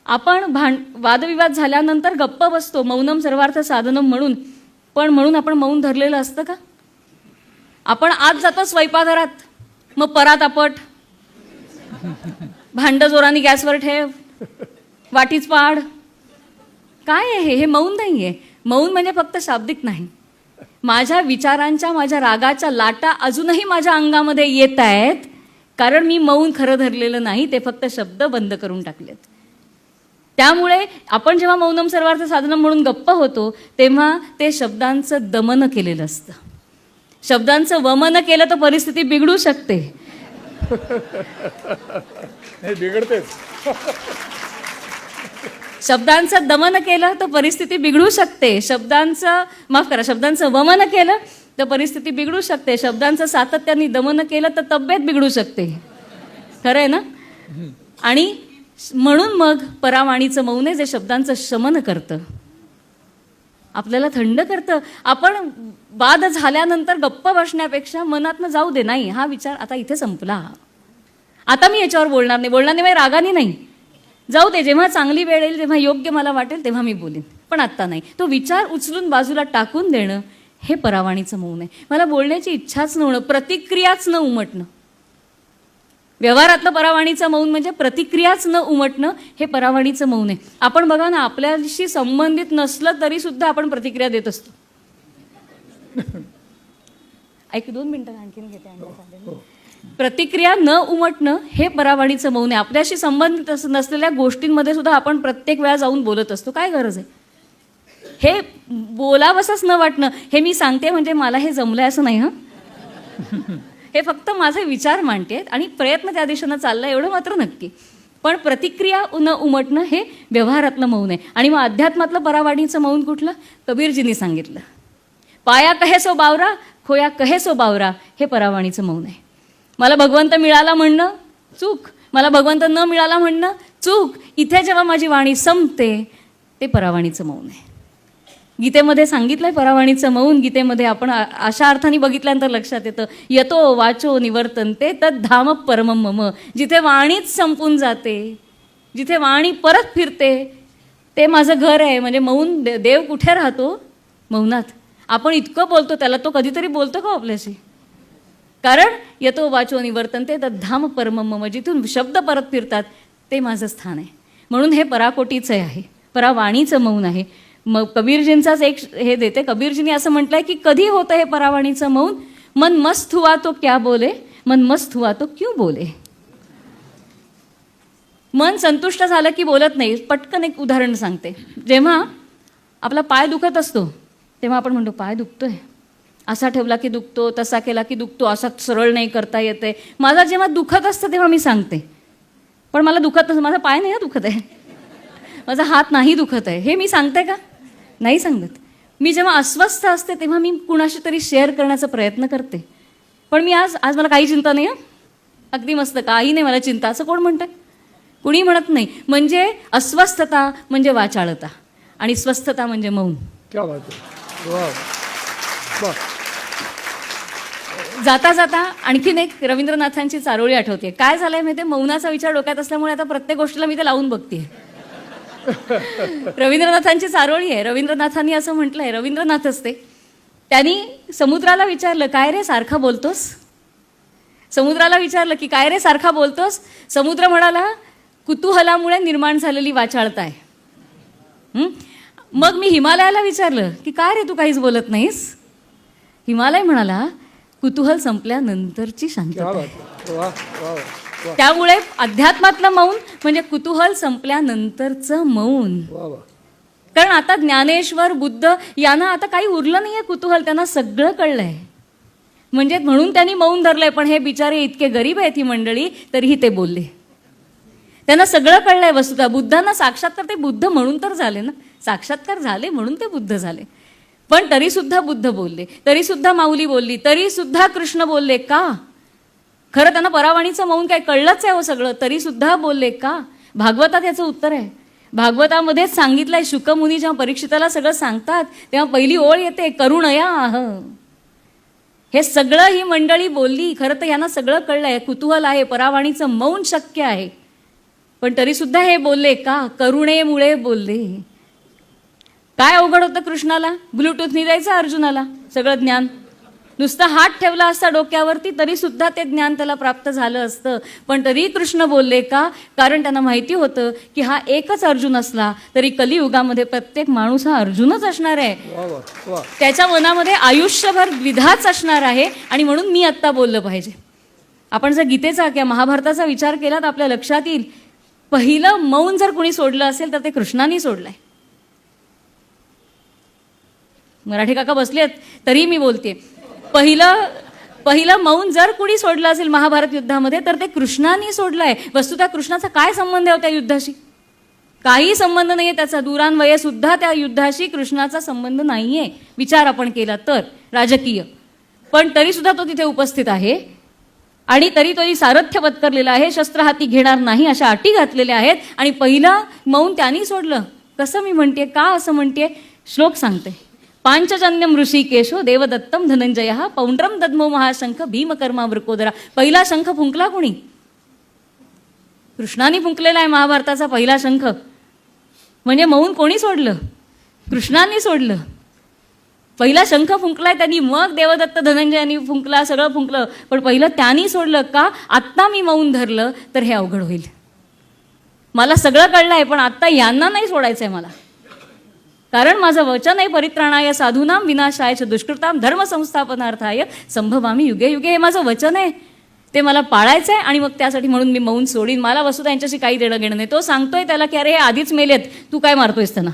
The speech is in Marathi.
आपण वादविवाद झाल्यानंतर गप्प बसतो मौनम सर्वार्थ साधनम म्हणून, पण म्हणून आपण मौन धरलेलं असतं का? आपण आज जातो स्वयंपाकघरात, मग परात आपट, भांड जोराने गॅसवर ठेव, वाटीच पाड. काय आहे हे? मौन नाही आहे. मौन म्हणजे फक्त शाब्दिक नाही. माझ्या विचारांच्या, माझ्या रागाच्या लाटा अजूनही माझ्या अंगामध्ये येत आहेत, कारण मी मौन खरं धरलेलं नाही, ते फक्त शब्द बंद करून टाकलेत. त्यामुळे आपण जेव्हा मौनम सर्वार्थ साधनम म्हणून गप्प होतो, तेव्हा ते शब्दांचं दमन केलेलं असतं. शब्दांचं वमन केलं तर परिस्थिती बिघडू शकते. बिघडतेच. शब्दांचं दमन केलं तर परिस्थिती बिघडू शकते. शब्दांचं वमन केलं तर परिस्थिती बिघडू शकते. शब्दांचं सातत्याने दमन केलं तर तब्येत बिघडू शकते. खरं आहे ना? आणि म्हणून मग परावाणीचं मौन आहे जे शब्दांचं शमन करतं, आपल्याला थंड करतं. आपण वाद झाल्यानंतर गप्प बसण्यापेक्षा मनातनं जाऊ दे, नाही हा विचार आता इथे संपला, आता मी याच्यावर बोलणार नाही, रागाने नाही, जाऊ दे, जेव्हा चांगली वेळ येईल, जेव्हा योग्य मला वाटेल तेव्हा मी बोलेन, पण आत्ता नाही. तो विचार उचलून बाजूला टाकून देणं हे परावाणीचं मौन आहे. मला बोलण्याची इच्छाच न होणं, प्रतिक्रियाच न उमटणं. व्यवहारातलं परावाणीचं मौन म्हणजे प्रतिक्रियाच न उमटणं हे परावाणीचं मौन आहे. आपण बघा ना, आपल्याशी संबंधित नसलं तरी सुद्धा आपण प्रतिक्रिया देत असतो. ऐक 2 मिनिटं आणखीन घेते. प्रतिक्रिया न उमटणं हे परावाणीचं मौन आहे. आपल्याशी संबंधित नसलेल्या गोष्टींमध्ये सुद्धा आपण प्रत्येक वेळा जाऊन बोलत असतो. काय गरज आहे? हे बोलावंसंच न वाटणं, हे मी सांगते म्हणजे मला हे जमलंय असं नाही. हे फक्त माझे विचार मांडते आणि प्रयत्न त्या दिशेनं चालला, एवढं मात्र नक्की. पण प्रतिक्रिया न उमटणं हे व्यवहारातलं मौन आहे. आणि मग अध्यात्मातलं परावाणीचं मौन कुठलं? कबीरजींनी सांगितलं, पाया कहे सो बावरा, खोया कहे सो बावरा, हे परावाणीचं मौन आहे. मला भगवंत मिळाला म्हणणं चूक, मला भगवंत न मिळाला म्हणणं चूक. इथे जेव्हा माझी वाणी संपते ते परावाणीचं मौन आहे. गीतेमध्ये सांगितलंय परावाणीचं मौन. गीतेमध्ये आपण अशा अर्थाने बघितल्यानंतर लक्षात येतं, यतो वाचो निवर्तन्ते तद धाम परमम मम. जिथे वाणीच संपून जाते, जिथे वाणी परत फिरते, ते माझं घर आहे. म्हणजे मौन, देव कुठे राहतो? मौनात. आपण इतकं बोलतो त्याला, तो कधीतरी बोलतो का आपल्याशी? कारण यतो वाचो निवर्तन्ते तद धाम परमम मम, जिथून शब्द परत फिरतात ते माझं स्थान आहे. म्हणून हे पराकोटीचं आहे, परावाणीचं मौन आहे. मग कबीरजींचाच एक हे देते. कबीरजींनी असं म्हटलंय की कधी होतं हे परावाणीचं मौन? मन मस्त हुआ तो क्या बोले, मन मस्त हुआ तो क्यों बोले. मन संतुष्ट झालं की बोलत नाही. पटकन एक उदाहरण सांगते. जेव्हा आपला पाय दुखत असतो तेव्हा आपण म्हणतो पाय दुखतोय, असा ठेवला की दुखतो, तसा केला की दुखतो, असा सरळ नाही करता येते. माझा जेव्हा दुखत असतं तेव्हा मी सांगते, पण मला दुखत नसतं, माझा पाय नाही दुखत आहे, माझा हात नाही दुखत आहे, हे मी सांगते का? नाही सांगत. मी जेव्हा अस्वस्थ असते तेव्हा मी कुणाशी तरी शेअर करण्याचा प्रयत्न करते, पण मी आज मला काही चिंता नाही, अगदी मस्त, काही नाही मला चिंता, असं कोण म्हणतं? कुणी म्हणत नाही. म्हणजे अस्वस्थता म्हणजे वाचाळता आणि स्वस्थता म्हणजे मौन. क्या बात आहे. वाह. वाह. जाता जाता आणखीन एक रवींद्रनाथांची चारोळी आठवते. काय झालंय माहिती? मौनाचा विचार डोक्यात असल्यामुळे आता प्रत्येक गोष्टीला मी ते लावून बघते. रवींद्रनाथांची चारोळी आहे. रवींद्रनाथांनी असं म्हटलंय, रवींद्रनाथच ते, त्यांनी समुद्राला विचारलं, काय रे सारखा बोलतोस? समुद्राला विचारलं की काय रे सारखा बोलतोस? समुद्र म्हणाला, कुतूहलामुळे निर्माण झालेली वाचाळता आहे. मग मी हिमालयाला विचारलं की काय रे तू काहीच बोलत नाहीस? हिमालय म्हणाला, कुतूहल संपल्यानंतरची शांतता. त्यामुळे अध्यात्मातलं मौन म्हणजे कुतूहल संपल्यानंतरचं मौन. कारण आता ज्ञानेश्वर, बुद्ध यांना आता काही उरलं नाहीये कुतूहल, त्यांना सगळं कळलंय. म्हणजे म्हणून त्यांनी मौन धरलंय. पण हे बिचारे इतके गरीब आहेत ही मंडळी, तरीही ते बोलले. त्यांना सगळं कळलंय वस्तुतः. बुद्धांना साक्षात्कार ते बुद्ध म्हणून तर झाले ना, साक्षात्कार झाले म्हणून ते बुद्ध झाले. पण तरी सुद्धा बुद्ध बोलले, तरी सुद्धा माऊली बोलली, तरी सुद्धा कृष्ण बोलले. का? खरं त्यांना परावाणीचं मौन काय कळलंच आहे हो सगळं, तरी सुद्धा बोलले का? भागवतात याचं उत्तर आहे. भागवतामध्येच सांगितलंय, शुकमुनी जेव्हा परीक्षिताला सगळं सांगतात तेव्हा पहिली ओळ येते, करुणया आह. हे सगळं ही मंडळी बोलली. खरं तर यांना सगळं कळलंय, कुतूहल आहे, परावाणीचं मौन शक्य आहे. पण तरी सुद्धा हे बोलले का? करुणेमुळे बोलले. काय अवघड होतं कृष्णाला? ब्लूटूथनी द्यायचं अर्जुनाला सगळं ज्ञान. नुसता हात ठेवला असता डोक्यावरती तरी सुद्धा ते ज्ञान त्याला प्राप्त झालं असतं. पण तरी कृष्ण बोलले का? कारण त्यांना माहिती होतं की हा एकच अर्जुन असला तरी कलियुगामध्ये प्रत्येक माणूस हा अर्जुनच असणार आहे. वा वा वा. त्याच्या मनामध्ये आयुष्यभर द्विधाच असणार आहे आणि म्हणून मी आत्ता बोललं पाहिजे. आपण जर गीतेचा किंवा महाभारताचा विचार केला तर आपल्या लक्षात येईल, पहिलं मौन जर कोणी सोडलं असेल तर ते कृष्णाने सोडलंय. मराठी काका बसलेत तरी मी बोलते. पहिलं मौन जर कुणी सोडलं असेल महाभारत युद्धामध्ये तर ते कृष्णाने सोडलंय. वस्तुतः कृष्णाचा काय संबंध आहे त्या युद्धाशी? काही संबंध नाहीये त्याचा. दूरान्वये सुद्धा त्या युद्धाशी कृष्णाचा संबंध नाहीये विचार आपण केला तर राजकीय. पण तरी सुद्धा तो तिथे उपस्थित आहे आणि तरी तोही सारथ्य पत्करलेला आहे, शस्त्र हाती घेणार नाही अशा अटी घातलेल्या आहेत. आणि पहिलं मौन त्यांनी सोडलं. कसं मी म्हणते, का असं म्हणते? श्लोक सांगते. पांचजन्यम ऋषिकेशो देवदत्तम धनंजय पौंड्रम दद्मो महाशंख भीमकर्मा वृकोदरा. पहिला शंख फुंकला कोणी? कृष्णाने फुंकलेला आहे महाभारताचा पहिला शंख. म्हणजे मौन कोणी सोडलं? कृष्णाने सोडलं. पहिला शंख फुंकलाय त्यांनी, मग देवदत्त धनंजयांनी फुंकला, सगळं फुंकलं. पण पहिलं त्यांनी सोडलं का? आत्ता मी मौन धरलं तर हे अवघड होईल. मला सगळं कळलंय पण आत्ता यांना नाही सोडायचंय मला. कारण माझं वचन आहे परित्राणाय साधूनाम विनाशाय च दुष्कृताम धर्म संस्थापनार्थाय संभवामी युगे युगे. हे माझं वचन आहे, ते मला पाळायचं आहे आणि मग त्यासाठी म्हणून मी मौन सोडीन. मला वसुधा यांच्याशी काही देणं घेणं नाही. तो सांगतोय त्याला की अरे हे आधीच मेलेत, तू काय मारतोयस त्यांना?